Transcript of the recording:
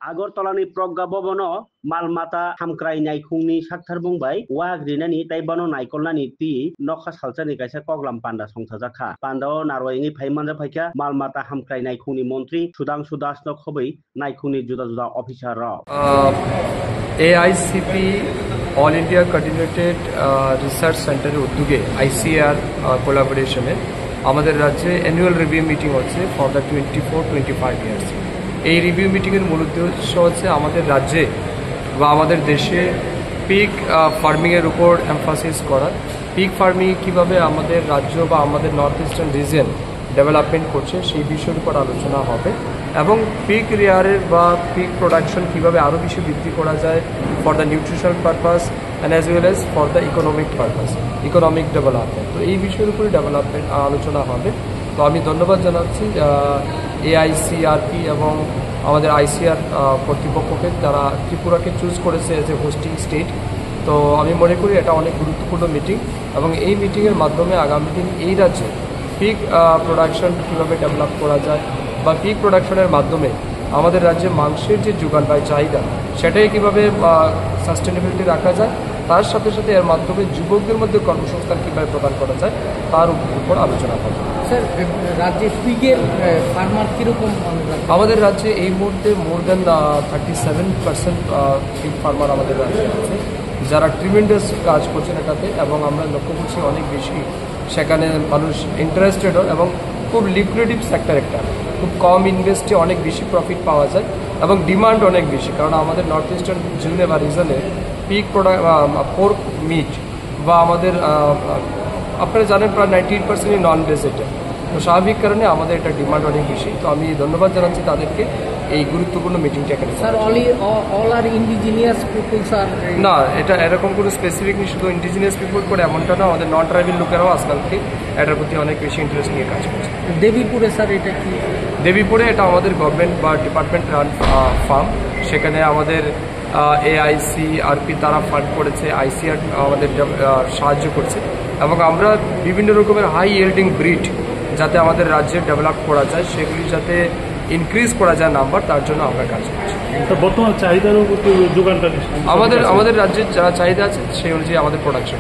আগরতলাनि प्रज्ञा भवन मालमाता हामक्रायनाय खुंनि साक्थार बुंबाय वाग्रिनानि ताइबानो नायकलनानि ति नखा सालचानि कायसा कगलाम पान्डा संथाजाखा पान्डाओ नारवायनि फाइमानजा फाइखा मालमाता हामक्रायनाय खुंनि मंत्री सुदांशु दास न खबै नायखुंनि जुदा जुदा officer AICP all India coordinated research centre उद्योगे ICR कोलाबोरेशने আমাদের রাজ্যে অ্যানুয়াল রিভিউ মিটিং হচ্ছে ফর দ্য 24-25 ইয়ার্স। এই রিভিউ মিটিংয়ের মূল উদ্দেশ্য হচ্ছে আমাদের রাজ্যে বা আমাদের দেশে পিক ফার্মিংয়ের উপর এমফাসিস করা, পিক ফার্মিং কীভাবে আমাদের রাজ্য বা আমাদের নর্থ ইস্টার্ন রিজন ডেভেলপমেন্ট করছে সেই বিষয়ের উপর আলোচনা হবে এবং পিক রেয়ারের বা পিক প্রোডাকশন কীভাবে আরও বেশি বৃদ্ধি করা যায় for the nutritional purpose and as well as for the economic purpose, economic development. তো এই বিষয়ের উপরে ডেভেলপমেন্ট আলোচনা হবে। তো আমি ধন্যবাদ জানাচ্ছি AICRP এবং আমাদের ICR কর্তৃপক্ষকে, যারা ত্রিপুরাকে চুজ করেছে এজ এ হোস্টিং স্টেট। তো আমি মনে করি এটা অনেক গুরুত্বপূর্ণ মিটিং এবং এই মিটিংয়ের মাধ্যমে আগামী দিন এই রাজ্যে পিক প্রোডাকশন কীভাবে ডেভেলপ করা যায় বা পিক প্রোডাকশনের মাধ্যমে আমাদের রাজ্যে মাংসের যে যোগান বা চাহিদা সেটাই কীভাবে সাস্টেনেবিলিটি রাখা যায়, তার সাথে সাথে এর মাধ্যমে যুবকদের মধ্যে কর্মসংস্থান কীভাবে প্রদান করা যায় তার উপর আলোচনা করব। স্যার, রাজ্যে পিকের ফার্মার কীরকম? আমাদের রাজ্যে এই মুহূর্তে মোর দ্যান 37% পিক ফার্মার আমাদের রাজ্যে আছে, যারা ট্রিমেন্ডাস কাজ করছেন এটাতে এবং আমরা লক্ষ্য করছি অনেক বেশি সেখানে মানুষ ইন্টারেস্টেড হন এবং খুব লিকুইডিভ সেক্টর, একটা খুব কম ইনভেস্টে অনেক বেশি প্রফিট পাওয়া যায় এবং ডিমান্ড অনেক বেশি, কারণ আমাদের নর্থ ইস্টার্ন জোনে বা রিজনে পিক পোর্ক মিট বা আমাদের আপনারা জানেন প্রায় 98% নন ভেজিটেরিয়ান। তো স্বাভাবিক কারণে আমাদের এটা ডিমান্ড অনেক বেশি। তো আমি ধন্যবাদ জানাচ্ছি তাদেরকে এই গুরুত্বপূর্ণ মিটিংটা এখানে। স্যার, অল আর ইন্ডিজিনিয়াস পিপল স্যার? না, এটা এরকম কোনো স্পেসিফিক নেই, শুধু ইন্ডিজিনিয়াস পিপল করে এমনটা না, আমাদের নন ট্রাইবাল লোকেরাও আজকালকে এটার প্রতি অনেক বেশি ইন্টারেস্ট নিয়ে কাজ করছে। দেবীপুরে স্যার এটা কি? দেবীপুরে এটা আমাদের গভর্নমেন্ট বা ডিপার্টমেন্ট রান ফার্ম, সেখানে আমাদের AICRP তারা ফান্ড করেছে, ICR আমাদের সাহায্য করছে এবং আমরা বিভিন্ন রকমের হাই ইয়েল্ডিং ব্রিড যাতে আমাদের রাজ্যে ডেভেলপ করা যায়, সেগুলি যাতে ইনক্রিজ করা যায় নাম্বার, তার জন্য আমরা কাজ করছি। বর্তমান চাহিদার উপর যোগানটা আমাদের রাজ্যের যা চাহিদা আছে সেই অনুযায়ী আমাদের প্রোডাকশন